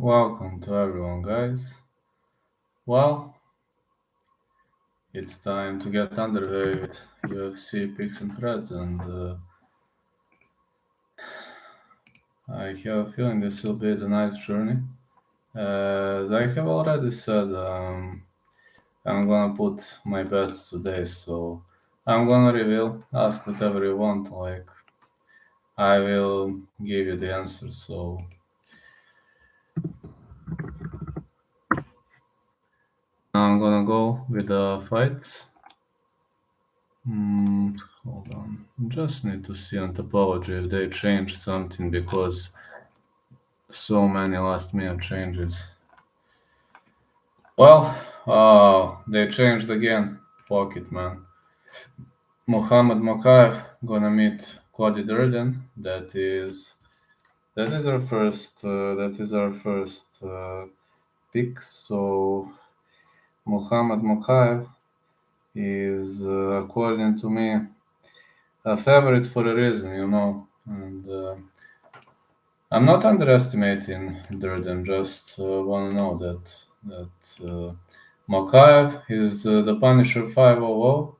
Welcome to everyone, guys. Well, it's time to get underway with UFC picks and threads, and I have a feeling this will be a nice journey. As I have already said, I'm gonna put my bets today, so I'm gonna reveal, ask whatever you want, like I will give you the answer. So now I'm gonna go with the fights. Hold on. Just need to see on topology if they changed something because so many last minute changes. Well, they changed again. Fuck it, man. Mohamed Mokaev gonna meet Cody Durden. That is our first pick. So Mohamed Mokaev is, according to me, a favorite for a reason, and. I'm not underestimating Durden. Just want to know that Mokaev is the Punisher 500,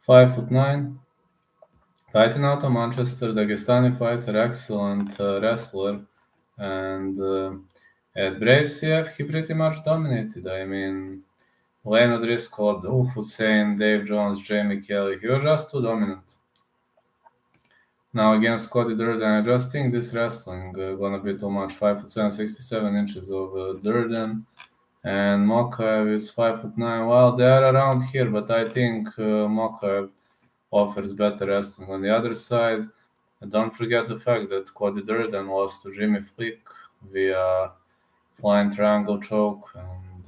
5'9", fighting out of Manchester, Dagestani fighter, excellent wrestler, and at Brave CF he pretty much dominated. I mean, Lane O'Driscoll, Abdul Hussein, Dave Jones, Jamie Kelly, he was just too dominant. Now against Cody Durden, I just think this wrestling gonna be too much. 5'7", 67 inches of Durden, and Mokaev is 5'9". Well, they are around here, but I think Mokaev offers better wrestling. On the other side, don't forget the fact that Cody Durden lost to Jimmy Flick via flying triangle choke, and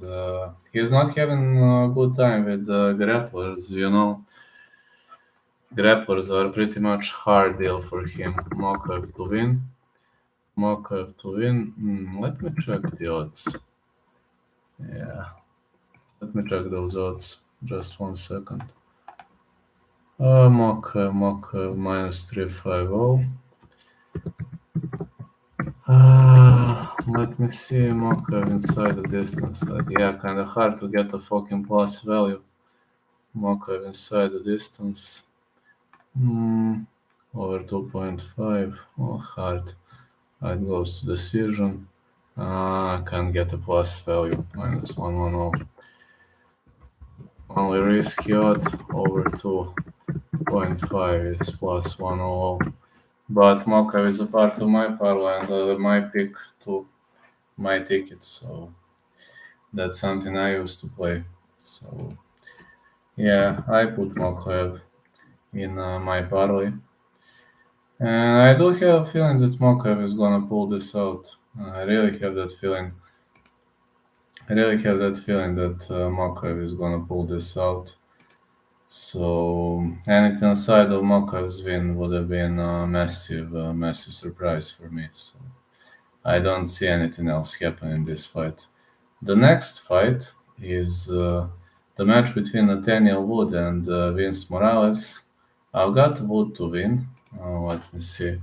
he's not having a good time with grapplers, Grapplers are pretty much hard deal for him. Mokaev to win. Let me check the odds. Yeah. Let me check those odds. Just 1 second. Mokaev minus 350. Let me see. Mokaev inside the distance. Yeah, kind of hard to get a fucking plus value. Mokaev inside the distance. Over 2.5. Oh, hard. It goes to decision. Can't get a plus value. Minus 110. Only risky odd over 2.5 is plus 100. But Mokaev is a part of my parlay and my pick to my ticket. So that's something I used to play. So yeah, I put Mokaev in my parlay. And I do have a feeling that Mokaev is gonna pull this out. I really have that feeling. That Mokaev is gonna pull this out. So anything aside of Mokaev's win would have been a massive surprise for me. So I don't see anything else happen in this fight. The next fight is the match between Nathaniel Wood and Vince Morales. I've got Wood to win. Let me see.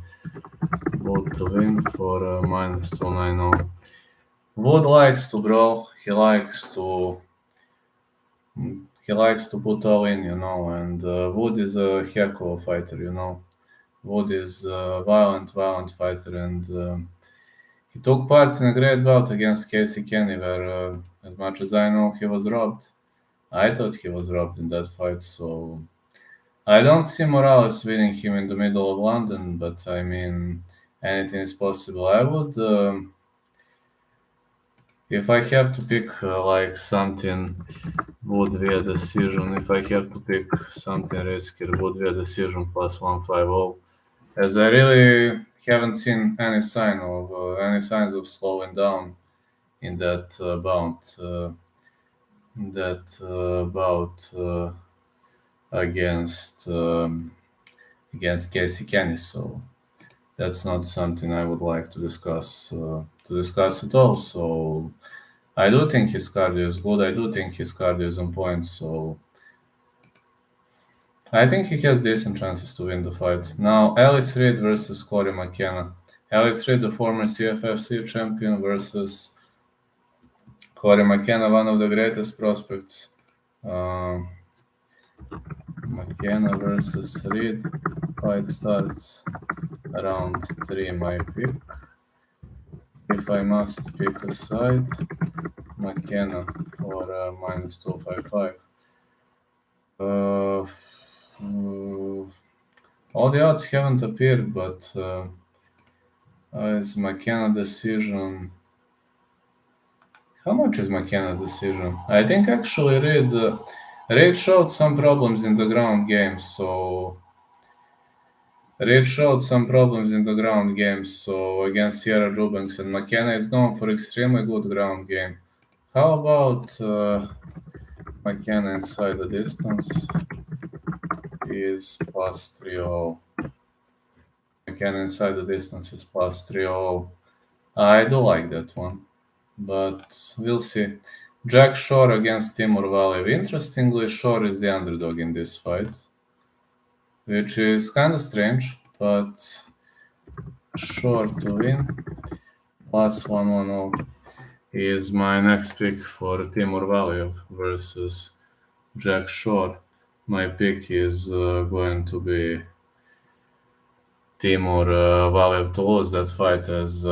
Wood to win for minus 290. Wood likes to brawl. He likes to put all in, and Wood is a heck of a fighter. Wood is a violent fighter, and he took part in a great bout against Casey Kenny, where, as much as I know, he was robbed. I thought he was robbed in that fight, so I don't see Morales winning him in the middle of London, but I mean, anything is possible. I would, if I have to pick like something, would be a decision. If I have to pick something risky, it would be a decision plus 150. As I really haven't seen any signs of slowing down in that bout against Casey Kenny. So that's not something I would like to discuss at all. So I do think his cardio is good. I do think his cardio is on point. So I think he has decent chances to win the fight. Now, Alice Reed versus Corey McKenna. Alex Reed, the former CFFC champion, versus Corey McKenna, one of the greatest prospects. McKenna versus Reed. Fight starts around 3, my pick. If I must pick a side, McKenna for minus 255. All the odds haven't appeared, but is McKenna decision? How much is McKenna decision? I think actually Reed showed some problems in the ground game, so against Sierra Jubanks, and McKenna is known for extremely good ground game. How about McKenna inside the distance is plus 3-0. McKenna inside the distance is plus 3-0. I do like that one, but we'll see. Jack Shore against Timor Valley. Interestingly, Shore is the underdog in this fight, which is kind of strange, but Shore to win, plus 110 is my next pick for Timor Valley versus Jack Shore. My pick is going to be Timor Valley to lose that fight, as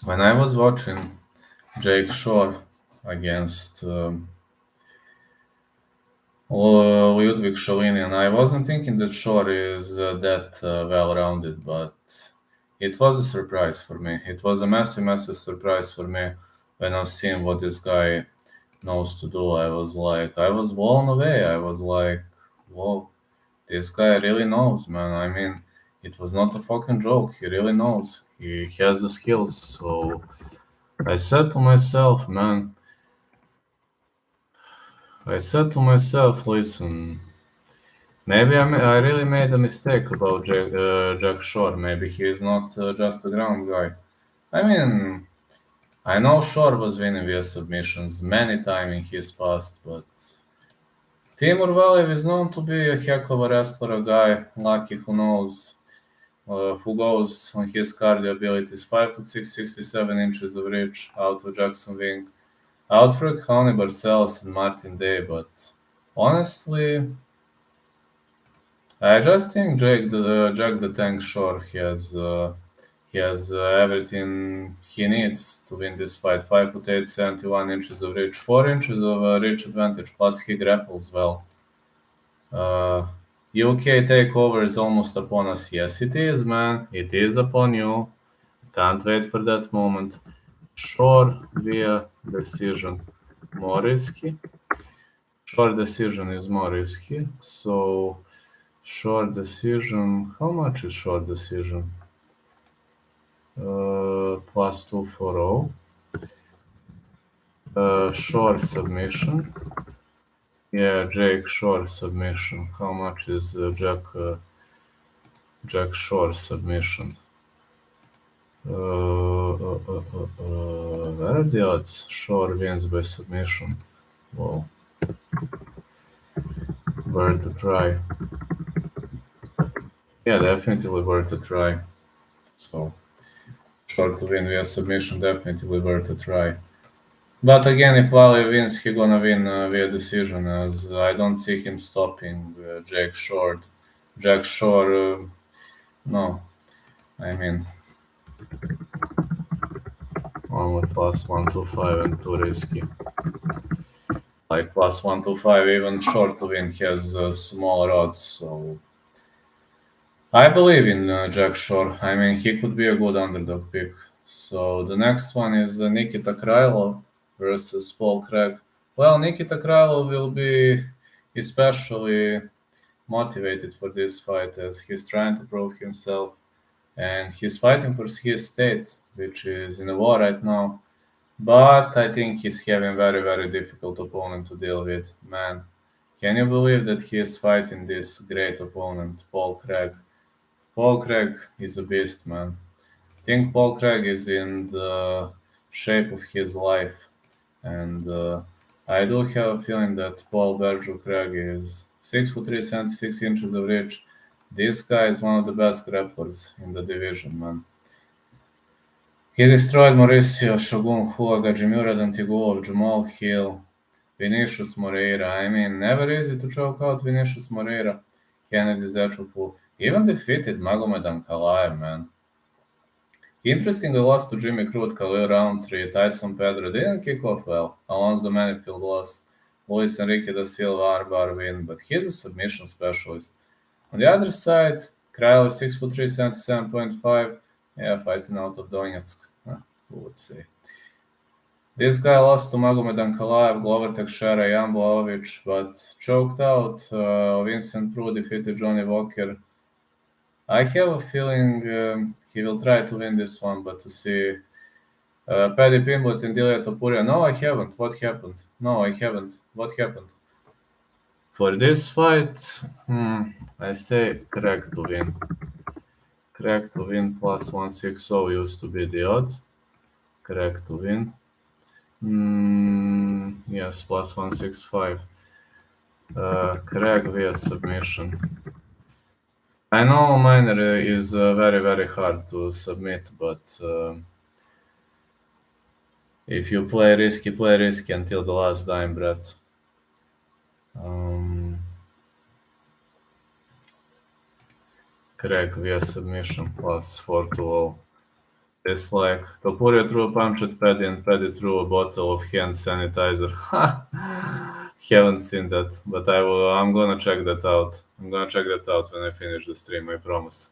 when I was watching Jake Shore against Ludwig Sholinian, I wasn't thinking that Shore is that well-rounded, but it was a surprise for me. It was a massive surprise for me when I was seeing what this guy knows to do. I was blown away. I was like, whoa, this guy really knows, man. I mean, it was not a fucking joke. He really knows. He has the skills. So I said to myself, listen, maybe I really made a mistake about Jack Shore. Maybe he is not just a ground guy. I mean, I know Shore was winning via submissions many times in his past, but Timur Valiev is known to be a heck of a wrestler, a guy lucky who knows, who goes on his cardio abilities. 5'6", 67 inches of reach, out of Jackson Wink, out for Connie Barcelos and Martin Day, but honestly, I just think Jack the Tank Shore has everything he needs to win this fight. 5'8", 71 inches of reach, 4 inches of reach advantage, plus he grapples well. UK takeover is almost upon us. Yes, it is, man. It is upon you. Can't wait for that moment. Shore via decision. More risky. Shore decision is more risky. So, short decision. How much is short decision? Plus 240. Short submission. Yeah, Jake Shore submission. How much is Jack Shore submission? Where are the odds? Shore wins by submission. Whoa. Worth a try. Yeah, definitely worth a try. So, Shore to win via submission, definitely worth a try. But again, if Valley wins, he gonna win via decision, as I don't see him stopping Jack Shore. Jack Shore, no. I mean, only plus 125 and too risky. Like plus 125, even Short to win has smaller odds, so I believe in Jack Shore. I mean, he could be a good underdog pick. So the next one is Nikita Krylov versus Paul Craig. Well, Nikita Krylov will be especially motivated for this fight, as he's trying to prove himself, and he's fighting for his state, which is in a war right now. But I think he's having very difficult opponent to deal with. Man, can you believe that he is fighting this great opponent, Paul Craig? Paul Craig is a beast, man. I think Paul Craig is in the shape of his life, and I do have a feeling that Paul Berger Craig is 6'3", 76 inches of reach, This guy is one of the best grapplers in the division, man. He destroyed Mauricio, Shogun Hua, Gajimura Dantigulov, Jamal Hill, Vinicius Moreira. I mean, never easy to choke out Vinicius Moreira. Kennedy Zechukwu. He even defeated Magomed Ankalaev, man. He interestingly lost to Jimmy Crute, Khalil Roundtree, Tyson Pedro. Didn't kick off well. Alonzo Manifield lost. Luis Enrique da Silva Arbar win, but he's a submission specialist. On the other side, Krylov 6'3", 77.5. Yeah, fighting out of Donetsk. Who would say? This guy lost to Magomed Ankalaev, Glover Teixeira, Jan Blaovic, but choked out. Vincent Prue defeated Johnny Walker. I have a feeling he will try to win this one, but to see Paddy Pimblett and Ilya Topuria. No, I haven't. What happened? No, I haven't. What happened? For this fight, I say Craig to win. Craig to win plus 160 used to be the odd. Craig to win. Yes, plus 165. Craig via submission. I know Miner is very, very hard to submit, but if you play risky until the last dying breath. Craig via submission plus 420. It's like Topuria threw a punch at Paddy and Paddy threw a bottle of hand sanitizer. Haven't seen that, but I'm gonna check that out. I'm gonna check that out when I finish the stream, I promise.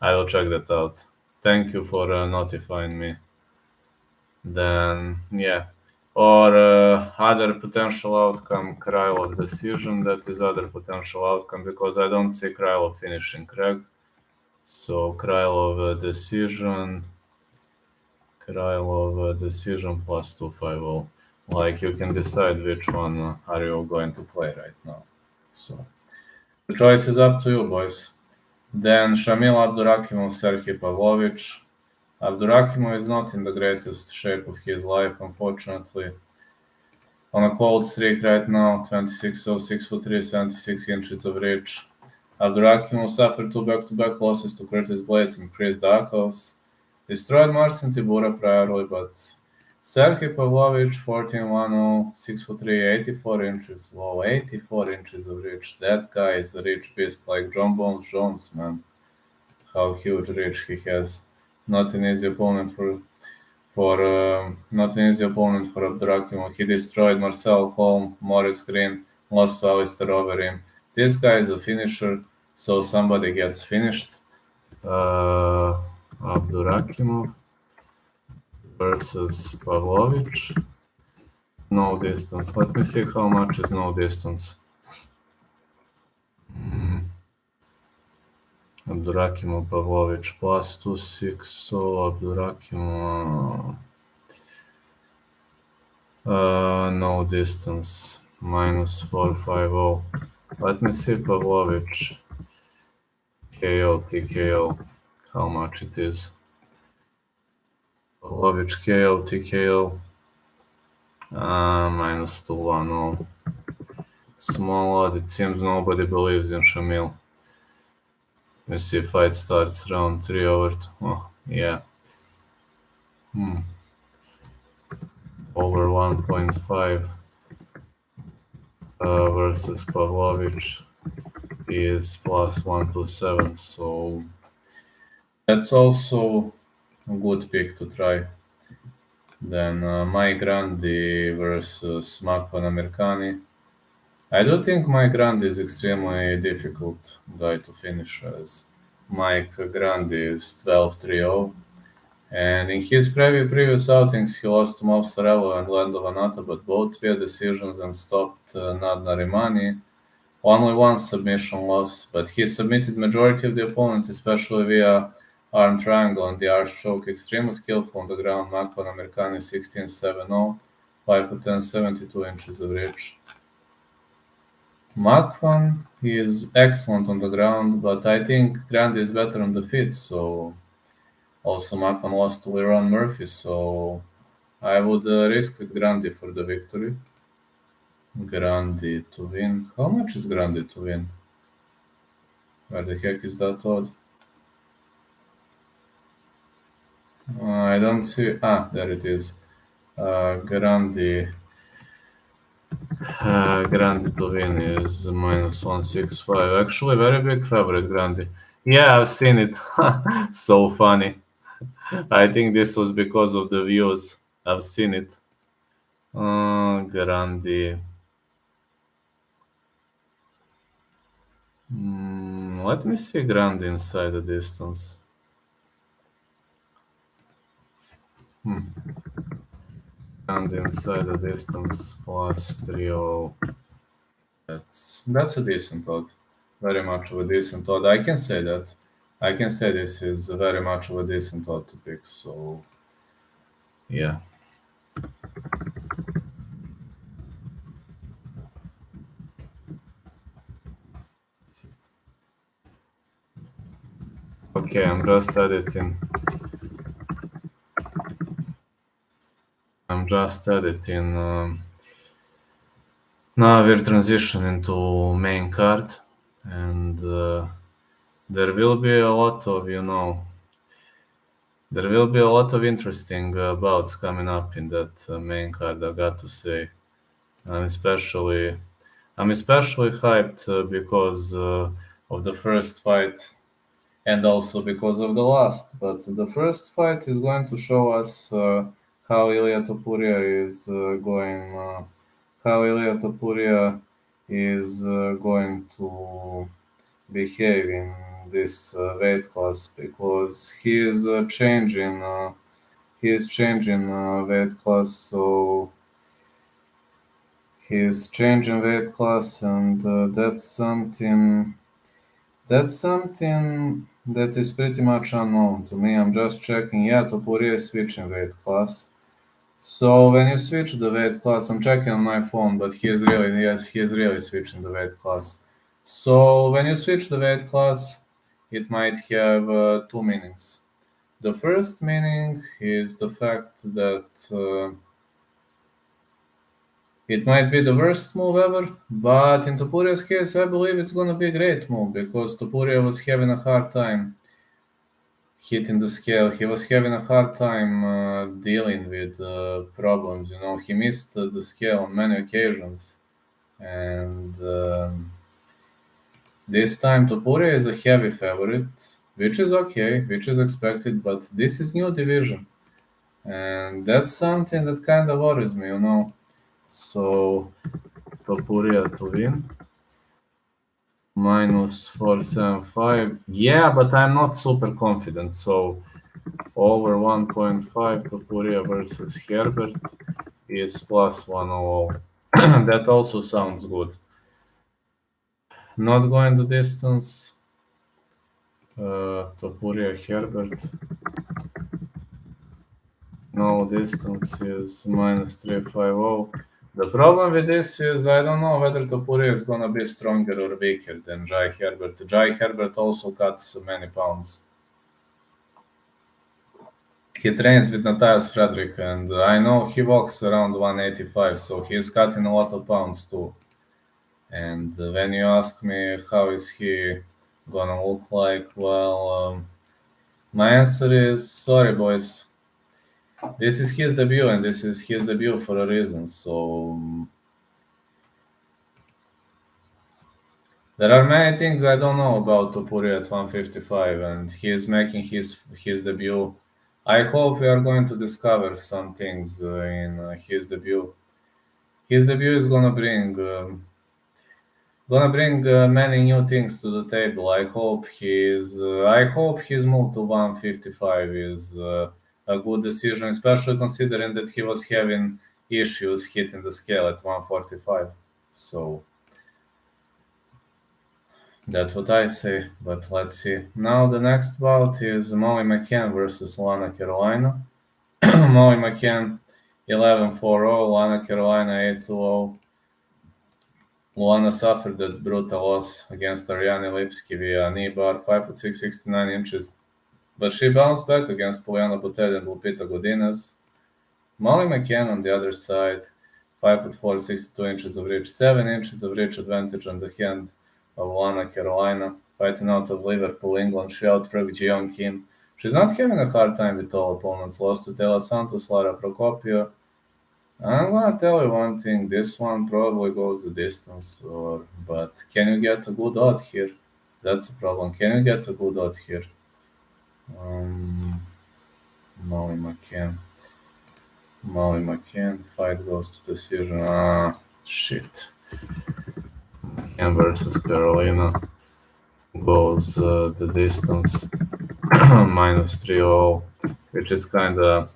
I will check that out. Thank you for notifying me. Then, yeah. Or other potential outcome, Krylov decision. That is other potential outcome, because I don't see Krylov finishing Craig. So Krylov decision plus 250. Like, you can decide which one are you going to play right now. So the choice is up to you, boys. Then Shamil Abdurakimov, Serhii Pavlovich. Abdurakimov is not in the greatest shape of his life, unfortunately. On a cold streak right now, 26-0, 6'3", 76 inches of reach. Abdurakimov suffered 2 back-to-back losses to Curtis Blades and Chris Dakovs. Destroyed Marcin Tybura priorly, but Serhii Pavlovich, 14-1-0, 6'3", 84 inches. Wow, 84 inches of reach. That guy is a reach beast, like John Bones Jones, man. How huge reach he has. Not an easy opponent for Abdurakimov. He destroyed Marcel Holm, Maurice Green, lost to Alistair Overeem. This guy is a finisher, so somebody gets finished. Abdurakimov versus Pavlovich. No distance. Let me see how much is no distance. Abdurakimov Pavlovich plus 260. Abdurakimov no distance minus 450. Let me see Pavlovich KO TKO how much it is. Pavlovich KO TKO minus 210. Small odd. It seems nobody believes in Shamil. Let's see if fight starts round 3 over. Yeah. Over 1.5 versus Pavlovich is plus 127. So that's also a good pick to try. Then Mike Grandi versus Makvan Amirkani. I do think Mike Grandi is extremely difficult guy to finish, as Mike Grandi is 12-3-0. And in his previous outings, he lost to Mossarello and Lando Vanata, but both via decisions and stopped Nad Narimani. Only one submission loss, but he submitted majority of the opponents, especially via arm triangle and the arch choke. Extremely skillful on the ground. Makvan Amirkani 16-7-0, 5'10", 72 inches of reach. Makvan is excellent on the ground, but I think Grandi is better on the feet, so also Makvan lost to Leron Murphy, so I would risk with Grandi for the victory. Grandi to win. How much is Grandi to win? Where the heck is that odd? I don't see. There it is. Grandi to win is -165. Actually, very big favorite, Grandi. Yeah, I've seen it. So funny. I think this was because of the views. I've seen it. Grandi. Let me see Grandi inside the distance. Grandi inside the distance +30. That's a decent odd. Very much of a decent odd. I can say that. I can say this is very much of a decent odd to pick. So yeah. Okay, I'm just editing. Now we're transitioning to main card, and there will be a lot of, there will be a lot of interesting bouts coming up in that main card, I got to say. I'm especially hyped because of the first fight and also because of the last. But the first fight is going to show us how Ilya Topuria is going to behave in this weight class, because he is changing weight class. So he is changing weight class, and that's something that is pretty much unknown to me. I'm just checking. Yeah, Topuria is switching weight class. So when you switch the weight class, I'm checking on my phone, but he is really switching the weight class. So when you switch the weight class, it might have two meanings. The first meaning is the fact that it might be the worst move ever, but in Topuria's case, I believe it's going to be a great move, because Topuria was having a hard time hitting the scale. He was having a hard time dealing with problems. He missed the scale on many occasions, and this time Topuria is a heavy favorite, which is okay, which is expected, but this is new division, and that's something that kind of worries me. So Topuria to win -475. Yeah, but I'm not super confident. So over 1.5 Topuria versus Herbert is +100. That also sounds good. Not going the distance. Topuria Herbert. No distance is -350. The problem with this is I don't know whether Topuria is gonna be stronger or weaker than Jai Herbert. Jai Herbert also cuts many pounds. He trains with Matthias Frederick, and I know he walks around 185, so he's cutting a lot of pounds too. And when you ask me how is he gonna look like, well, my answer is sorry, boys. This is his debut, and this is his debut for a reason. So there are many things I don't know about Topuria at 155, and he is making his debut. I hope we are going to discover some things in his debut. His debut is gonna bring many new things to the table. I hope his move to 155 is a good decision, especially considering that he was having issues hitting the scale at 145. So that's what I say, but let's see. Now the next bout is Molly McCann versus Lana Carolina. Molly McCann 11-4-0, Lana Carolina 8-2-0. Luana suffered that brutal loss against Ariane Lipski via knee bar, 5'6", 69 inches, but she bounced back against Poliana Botelho and Lupita Godinez. Molly McCann on the other side, 5'4", 62 inches of reach, 7 inches of reach advantage on the hand of Luana Carolina. fighting out of Liverpool, England. She out-fragged Jeon Kim. She's not having a hard time with all opponents. Lost to Taylor Santos, Lara Procopio. I'm gonna tell you one thing. This one probably goes the distance, but can you get a good odd here? That's a problem. Can you get a good odd here? Molly McCann. Molly McCann. Fight goes to decision. Shit. McCann versus Carolina goes the distance -3-0, which is kinda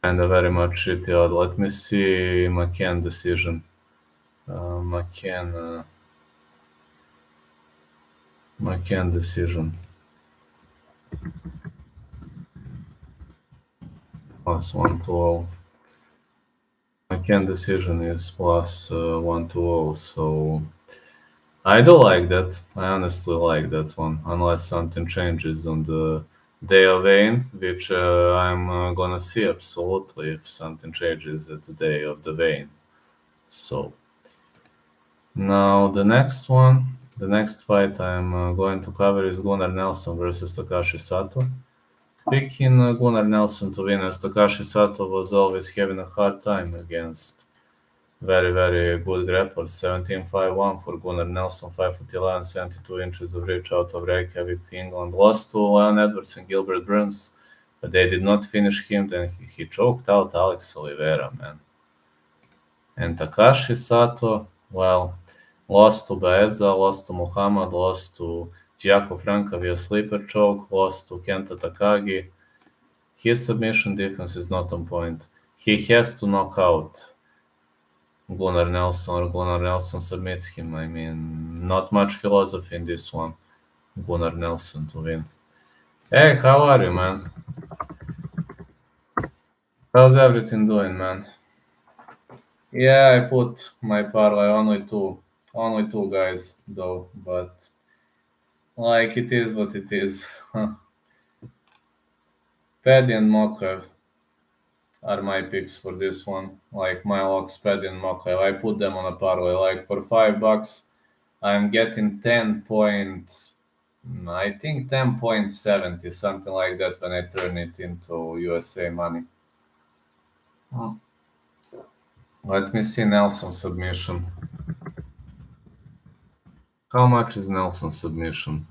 very much shitty odd. Let me see McCann decision. McCann decision. +120. McCann decision is +120, so I do like that. I honestly like that one, unless something changes on the day of Vane, which I'm gonna see absolutely if something changes at the day of the Vane. So now the next fight I'm going to cover is Gunnar Nelson versus Takashi Sato. Picking Gunnar Nelson to win, as Takashi Sato was always having a hard time against very, very good grapplers. 17-5-1 for Gunnar Nelson, 5'11", 72 inches of reach out of Reykjavik, England. Lost to Leon Edwards and Gilbert Burns, but they did not finish him. Then he choked out Alex Oliveira, man. And Takashi Sato, well, lost to Baeza, lost to Muhammad, lost to Giaco Franca via sleeper choke, lost to Kenta Takagi. His submission defense is not on point. He has to knock out Gunnar Nelson, or Gunnar Nelson submits him. I mean, not much philosophy in this one. Gunnar Nelson to win. Hey, how are you, man? How's everything doing, man? Yeah, I put my parlay only two guys though, but like it is what it is. Paddy and Mokaev are my picks for this one. Like my locks, Paddy and Mokaev. I put them on a parlay. Like for $5, I'm getting 10.70, something like that when I turn it into USA money. Let me see Nelson submission. How much is Nelson submission?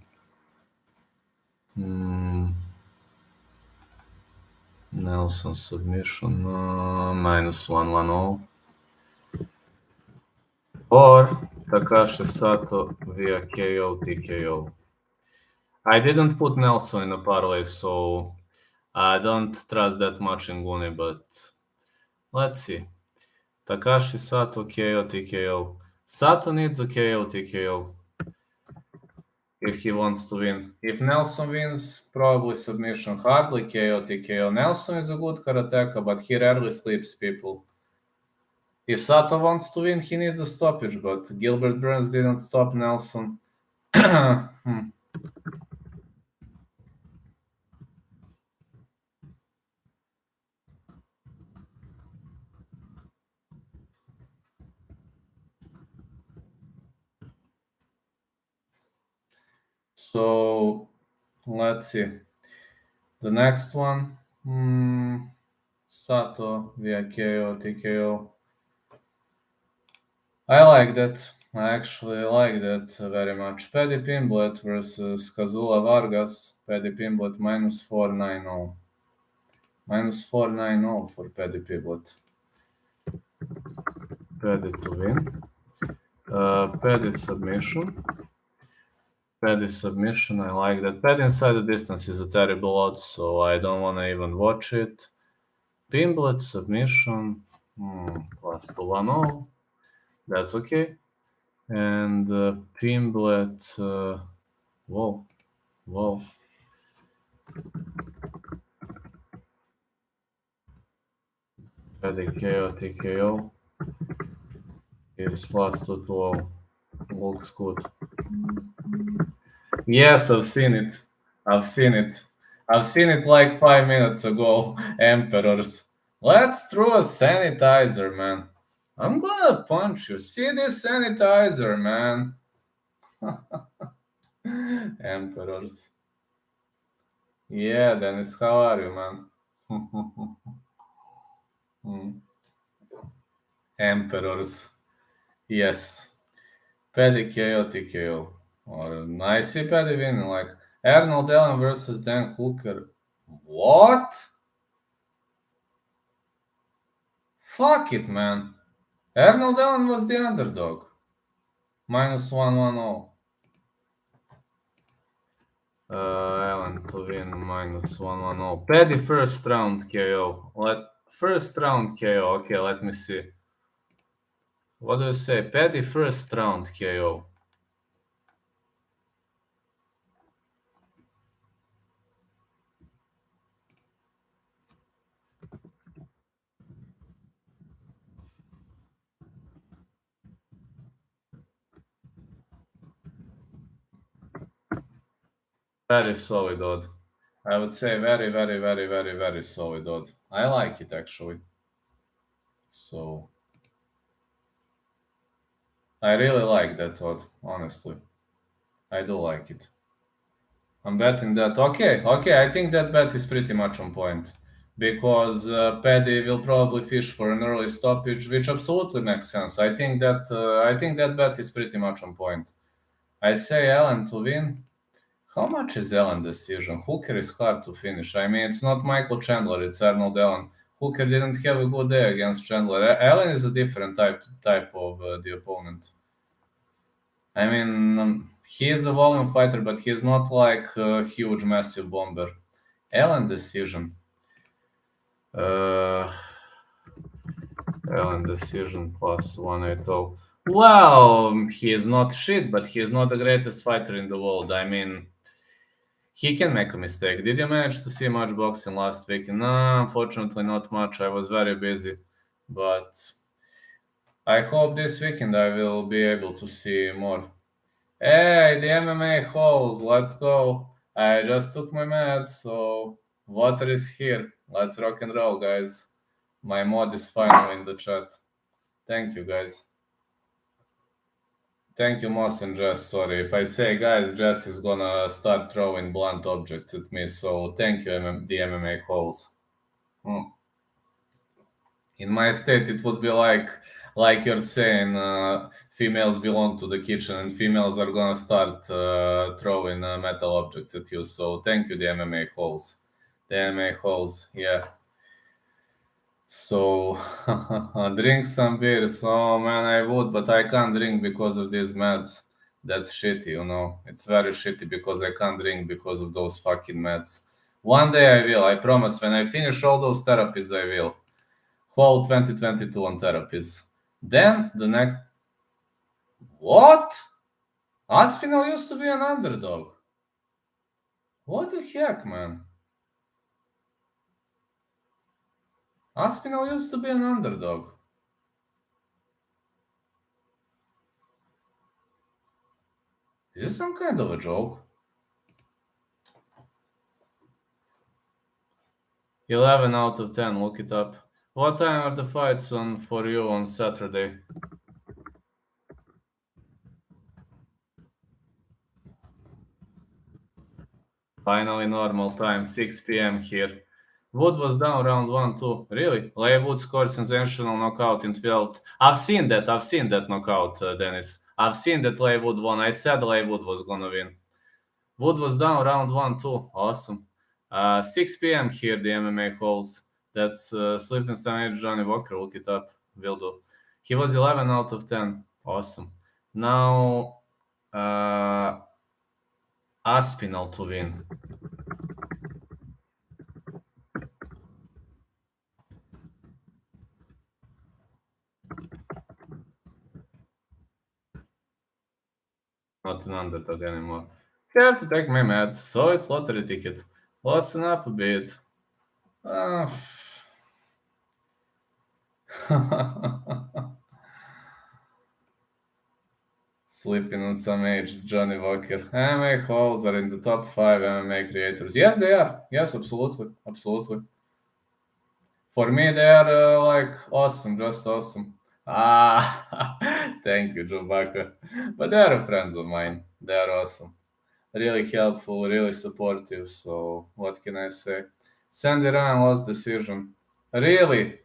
Nelson submission -110. Or Takashi Sato via KO TKO. I didn't put Nelson in a parlay, so I don't trust that much in Guni, but let's see. Takashi Sato KO TKO. Sato needs a KO TKO if he wants to win. If Nelson wins, probably submission. Hardly KO TKO. Nelson is a good karateka, but he rarely sleeps people. If Sato wants to win, he needs a stoppage, but Gilbert Burns didn't stop Nelson. So let's see. The next one, Sato via KO TKO. I like that. I actually like that very much. Paddy Pimblett versus Kazula Vargas. Paddy Pimblett -490. -490 for Paddy Pimblett. Paddy to win. Paddy submission. Paddy submission, I like that. Paddy inside the distance is a terrible odd, so I don't want to even watch it. Pimblett submission, +210. That's okay. And Pimblett, whoa. Paddy KO TKO is +212. Looks good. Yes, I've seen it like 5 minutes ago. Emperors. Let's throw a sanitizer, man. I'm gonna punch you. See this sanitizer, man. Emperors. Yeah, Dennis, how are you, man? Mm. Emperors. Yes. Paddy KO TKO. Or I see Paddy winning, like Arnold Allen versus Dan Hooker. What? Fuck it, man. Arnold Allen was the underdog. Minus 110. Allen to win minus 110. Paddy first round KO. First round KO. Okay, let me see. What do you say? Paddy first round KO. Very solid odd. I would say very, very, very, very, very solid odd. I like it actually. So I really like that odd, honestly. I do like it. I'm betting that. Okay, I think that bet is pretty much on point because Paddy will probably fish for an early stoppage, which absolutely makes sense. I think that bet is pretty much on point. I say Allen to win. How much is Allen decision? Hooker is hard to finish. I mean, it's not Michael Chandler, it's Arnold Allen. Hooker didn't have a good day against Chandler. Allen is a different type of the opponent. I mean, he is a volume fighter, but he's not like a huge, massive bomber. Allen decision. Uh, Allen decision plus 180. Well, he is not shit, but he is not the greatest fighter in the world. I mean, he can make a mistake. Did you manage to see much boxing last week? No, unfortunately, not much. I was very busy. But I hope this weekend I will be able to see more. Hey, the MMA holes, let's go. I just took my meds, so water is here. Let's rock and roll, guys. My mod is finally in the chat. Thank you, guys. Thank you, Moss and Jess. Sorry. If I say guys, Jess is gonna start throwing blunt objects at me, so thank you, the MMA holes. In my state, it would be like you're saying, females belong to the kitchen and females are gonna start throwing metal objects at you. So thank you, the MMA holes. The MMA holes, yeah. So drink some beers. Oh man, I would, but I can't drink because of these meds. That's shitty, you know. It's very shitty because I can't drink because of those fucking meds. One day I will, I promise. When I finish all those therapies, I will. Whole 2022 on therapies. Then the next. What? Aspinall used to be an underdog. What the heck, man? Aspinall used to be an underdog. Is this some kind of a joke? 11 out of 10, look it up. What time are the fights on for you on Saturday? Finally normal time, 6 p.m. here. Wood was down round 1, 2. Really? Leigh Wood scored sensational knockout in 12th. I've seen that knockout, Dennis. I've seen that Leigh Wood won. I said Leigh Wood was gonna win. Wood was down round 1, 2. Awesome. 6 p.m. here, the MMA holes. That's Sleeping Sandwich Johnny Walker. Look it up. Will do. He was 11 out of 10. Awesome. Now, Aspinall to win. Not an underdog anymore. You have to take my meds, so it's lottery ticket. Listen up a bit. Sleeping on some age, Johnny Walker. MMA holes are in the top 5 MMA creators. Yes, they are. Yes, absolutely. Absolutely. For me, they are like awesome, just awesome. Ah, thank you, Joe Baca. But they are friends of mine. They are awesome. really helpful, really supportive. So what can I say? Sandy Ryan lost decision. Really?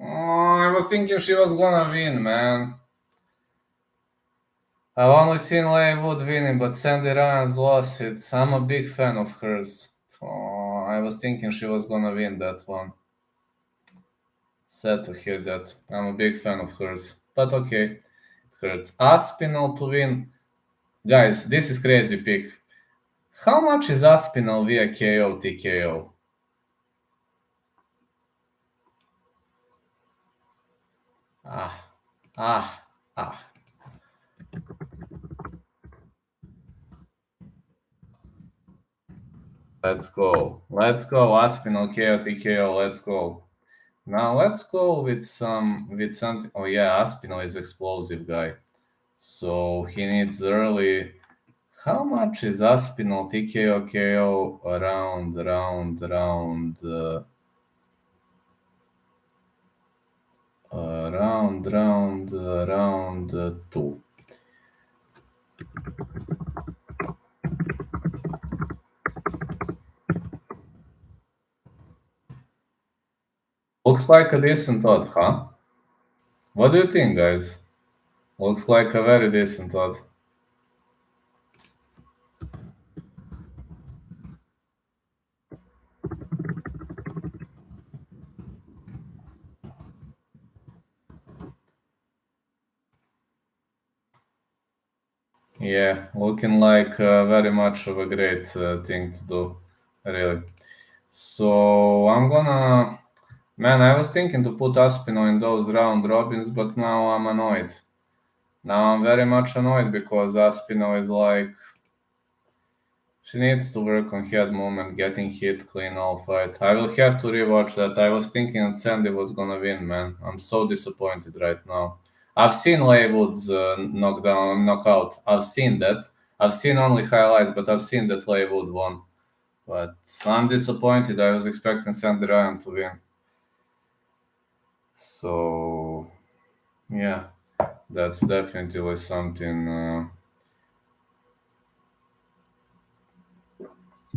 Oh, I was thinking she was gonna win, man. I've only seen Leigh Wood winning, but Sandy Ryan's lost it. I'm a big fan of hers. Oh, I was thinking she was gonna win that one. Sad to hear that. I'm a big fan of hers. But okay, it hurts. Aspinall to win. Guys, this is crazy pick. How much is Aspinall via KO, TKO? Ah, ah, ah. Let's go. Let's go. Aspinall, KO, TKO. Let's go. Now let's go with something. Oh yeah, Aspinall is explosive guy. So he needs early. How much is Aspinall TKO KO round two? Looks like a decent odd, huh? What do you think, guys? Looks like a very decent odd. Yeah, looking like very much of a great thing to do, really. So I'm gonna, man, I was thinking to put Aspinall in those round robins, but now I'm annoyed. Now I'm very much annoyed because Aspinall is like, she needs to work on head movement, getting hit clean all fight. I will have to rewatch that. I was thinking that Sandy was gonna win, man. I'm so disappointed right now. I've seen Leigh Wood's knockout. I've seen that. I've seen only highlights, but I've seen that Leigh Wood won. But I'm disappointed. I was expecting Sandy Ryan to win. So, yeah, that's definitely something.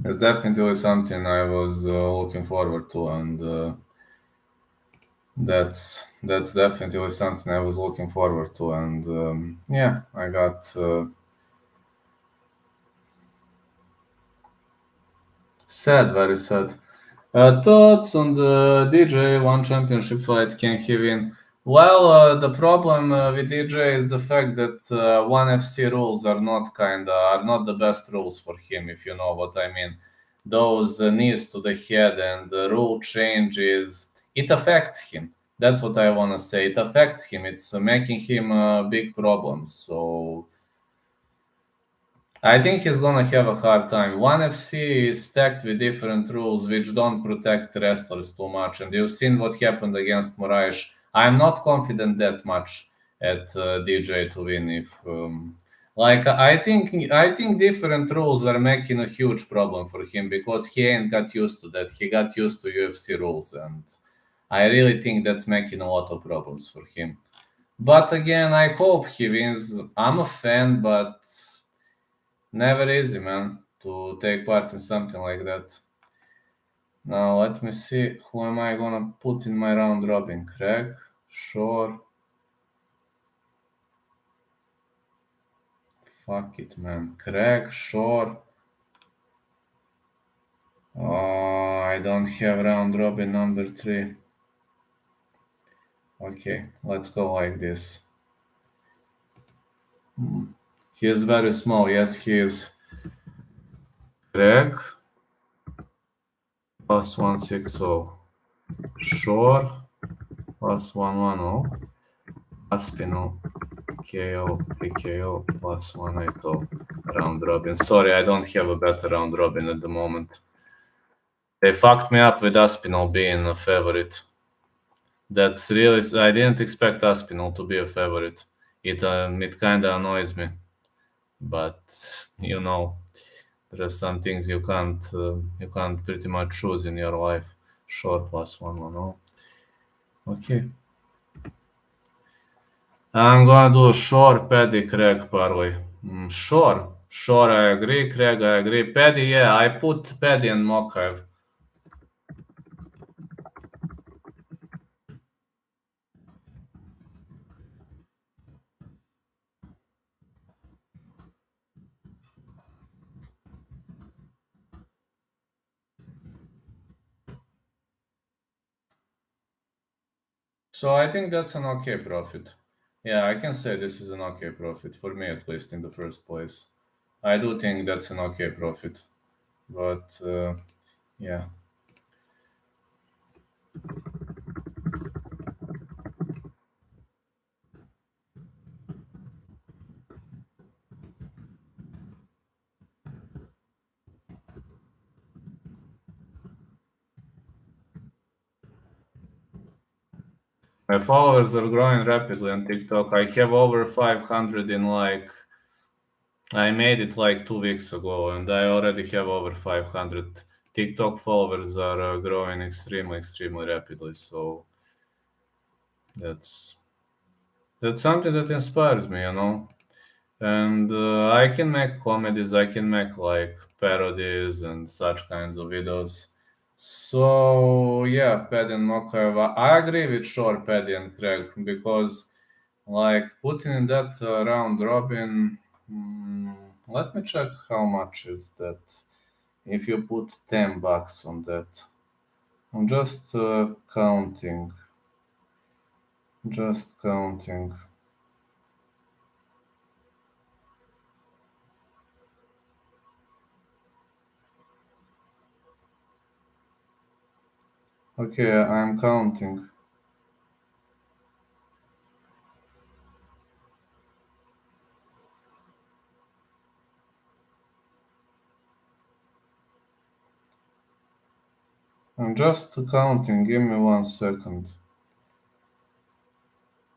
It's definitely something I was looking forward to, and that's definitely something I was looking forward to, and yeah, I got sad, very sad. Thoughts on the DJ One Championship fight? Can he win? Well, the problem with DJ is the fact that One FC rules are not the best rules for him, if you know what I mean. Those knees to the head and the rule changes, it affects him. That's what I want to say. It affects him. It's making him a big problem. So I think he's gonna have a hard time. One FC is stacked with different rules which don't protect wrestlers too much, and you've seen what happened against Moraes. I'm not confident that much at DJ to win. If like I think different rules are making a huge problem for him because he ain't got used to that. He got used to UFC rules, and I really think that's making a lot of problems for him. But again, I hope he wins. I'm a fan, but never easy, man, to take part in something like that. Now, let me see. Who am I gonna put in my round robin? Craig? Sure. Fuck it, man. Craig, sure. Oh, I don't have round robin number 3. Okay, let's go like this. He is very small. Yes, he is. Craig plus 160. Sure plus 110. Aspinall KO, PKO plus 180 round robin. Sorry, I don't have a better round robin at the moment. They fucked me up with Aspinall being a favorite. That's really, I didn't expect Aspinall to be a favorite. It kind of annoys me, but you know, there are some things you can't pretty much choose in your life. Short plus 110. Okay. I'm gonna do a short Paddy Craig parlay. Sure, Sure, I agree. Craig, I agree. Paddy, yeah, I put Paddy and Mokaev. So I think that's an okay profit. Yeah, I can say this is an okay profit, for me at least in the first place. I do think that's an okay profit. But yeah. My followers are growing rapidly on TikTok. I have over 500 in I made it like 2 weeks ago, and I already have over 500. TikTok followers are growing extremely, extremely rapidly. So that's that's something that inspires me, you know. And I can make comedies, I can make like parodies and such kinds of videos. So yeah, Paddy and Mokaeva. I agree with Shore, Paddy and Craig because like putting in that round robin. Let me check how much is that. If you put $10 on that, I'm just counting. Just counting. Okay, I'm counting. I'm just counting. Give me 1 second.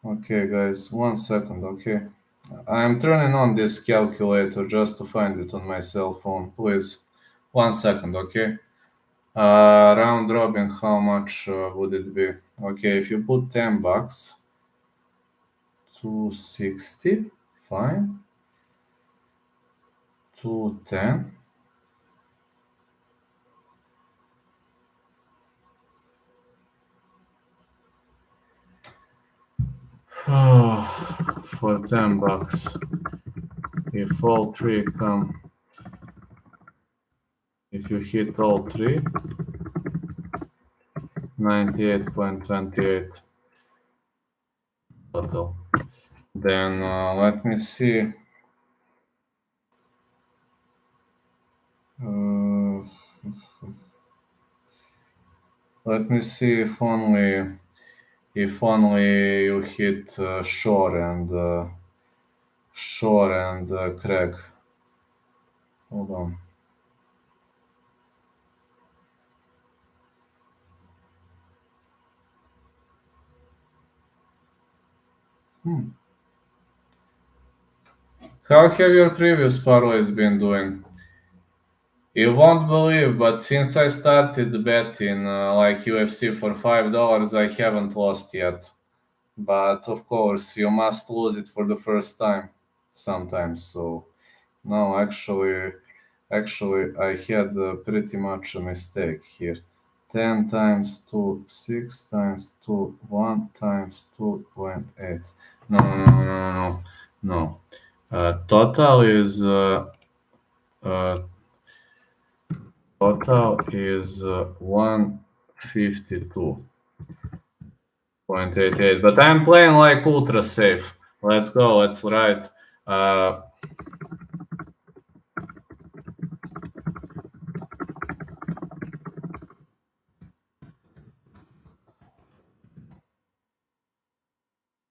Okay, guys, 1 second. Okay. I'm turning on this calculator just to find it on my cell phone. Please, 1 second. Okay. Round robin, how much would it be? Okay, if you put $10, 260, fine. 210. For $10, if all three come, if you hit all three, 98.28 total. Then let me see. Uh, Let me see if only you hit Shore and Craig. Hold on. How have your previous parlays been doing? You won't believe, but since I started betting like UFC for $5, I haven't lost yet. But of course, you must lose it for the first time sometimes. So no, actually, I had pretty much a mistake here. 10 times 2, 6 times 2, 1 times 2.8. No, no, no, no, no, no. Total is uh, 152.88. But I'm playing like ultra safe. Let's go. Let's write. Uh,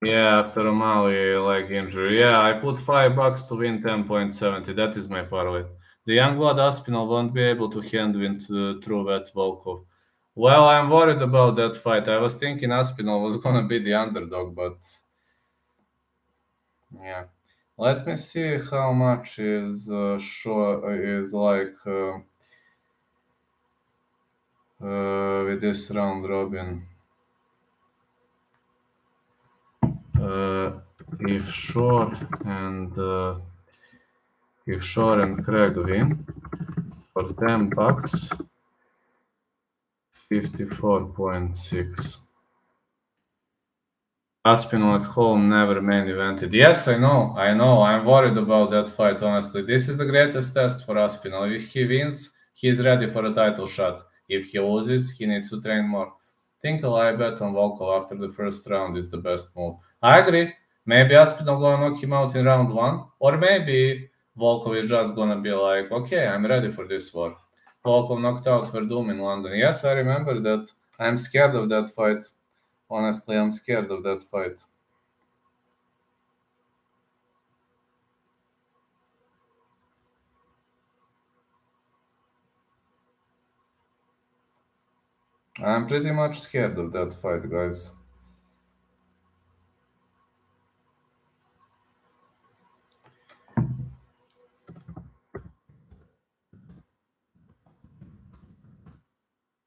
Yeah, after a Mali leg injury. Yeah, I put $5 to win 10.70. That is my parlay. The Youngblood Aspinall won't be able to handle it through that Volkov. Well, I'm worried about that fight. I was thinking Aspinall was gonna be the underdog, but yeah. Let me see how much is with this round robin. If Short and if Shore and Craig win, for $10, 54.6. Aspinall at home never main evented. Yes, I know. I'm worried about that fight, honestly. This is the greatest test for Aspinall. If he wins, he's ready for a title shot. If he loses, he needs to train more. Think a live bet on Volkov after the first round is the best move. I agree. Maybe Aspinall gonna knock him out in round 1, or maybe Volkov is just gonna be like, okay, I'm ready for this war. Volkov knocked out Verdum in London. Yes, I remember that. I'm scared of that fight. Honestly, I'm scared of that fight. I'm pretty much scared of that fight, guys.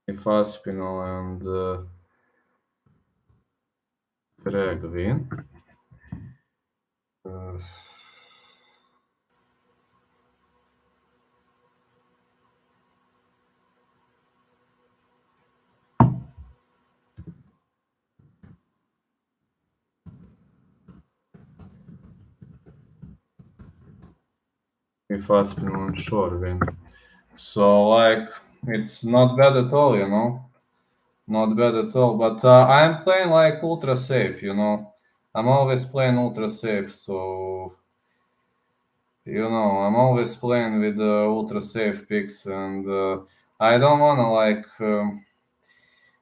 If Aspinall and Craig win, if Aspinall and Shore win. So, like, it's not bad at all, Not bad at all. But I'm playing, like, ultra safe, I'm always playing ultra safe, so, I'm always playing with ultra safe picks, and I don't want to, like,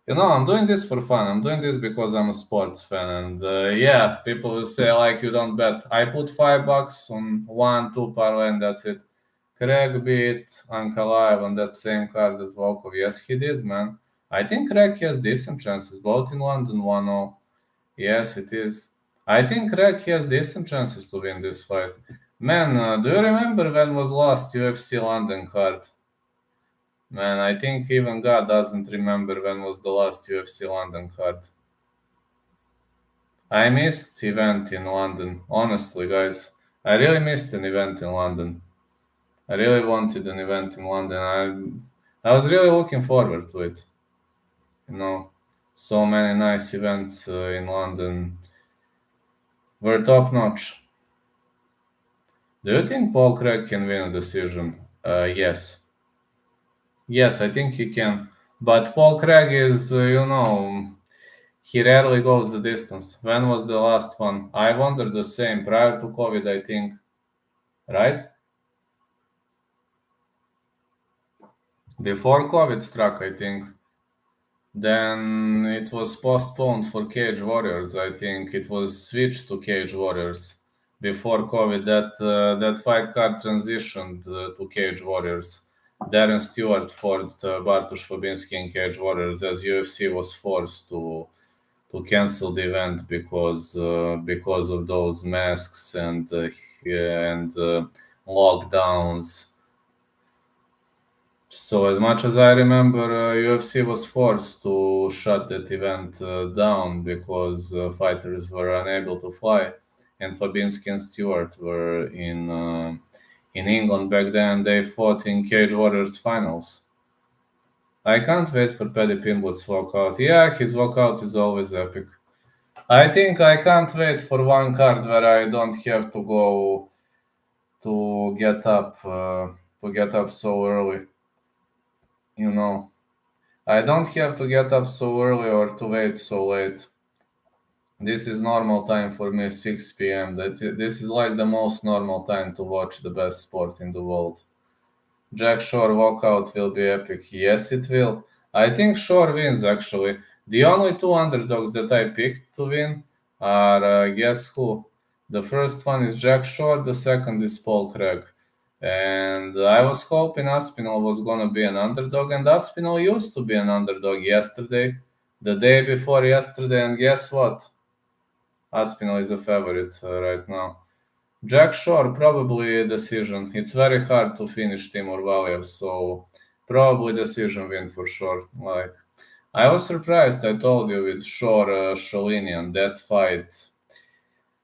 I'm doing this for fun. I'm doing this because I'm a sports fan, and yeah, people will say like you don't bet. I put $5 on 1-2 parlay, and that's it. Craig beat Ankalaev on that same card as Volkov. Yes, he did, man. I think Craig has decent chances, both in London 1-0. Yes, it is. I think Craig has decent chances to win this fight. Man, do you remember when was last UFC London card? Man, I think even God doesn't remember when was the last UFC London card. I missed event in London. Honestly, guys, I really missed an event in London. I really wanted an event in London. I was really looking forward to it. So many nice events in London were top notch. Do you think Paul Craig can win a decision? Yes. Yes, I think he can. But Paul Craig is, he rarely goes the distance. When was the last one? I wonder the same. Prior to COVID, I think. Right? Before COVID struck, I think. Then it was postponed for Cage Warriors. I think it was switched to Cage Warriors. Before COVID, that fight card transitioned to Cage Warriors. Darren Stewart fought Bartosz Fabinski in Cage Warriors as UFC was forced to cancel the event because of those masks and lockdowns. So as much as I remember, UFC was forced to shut that event down because fighters were unable to fly, and Fabinski and Stewart were in England back then. They fought in Cage Warriors finals. I can't wait for Paddy Pimblett walkout. Yeah, his walkout is always epic. I think I can't wait for one card where I don't have to go to get up so early. I don't have to get up so early or to wait so late. This is normal time for me, 6 p.m. This is like the most normal time to watch the best sport in the world. Jack Shore walkout will be epic. Yes, it will. I think Shore wins, actually. The only two underdogs that I picked to win are, guess who? The first one is Jack Shore, the second is Paul Craig. And I was hoping Aspinall was going to be an underdog, and Aspinall used to be an underdog yesterday, the day before yesterday, and guess what? Aspinall is a favorite right now. Jack Shore, probably a decision. It's very hard to finish Timor Valiev, so probably decision win for sure. Like, I was surprised, I told you, with Shore Sholinian, that fight.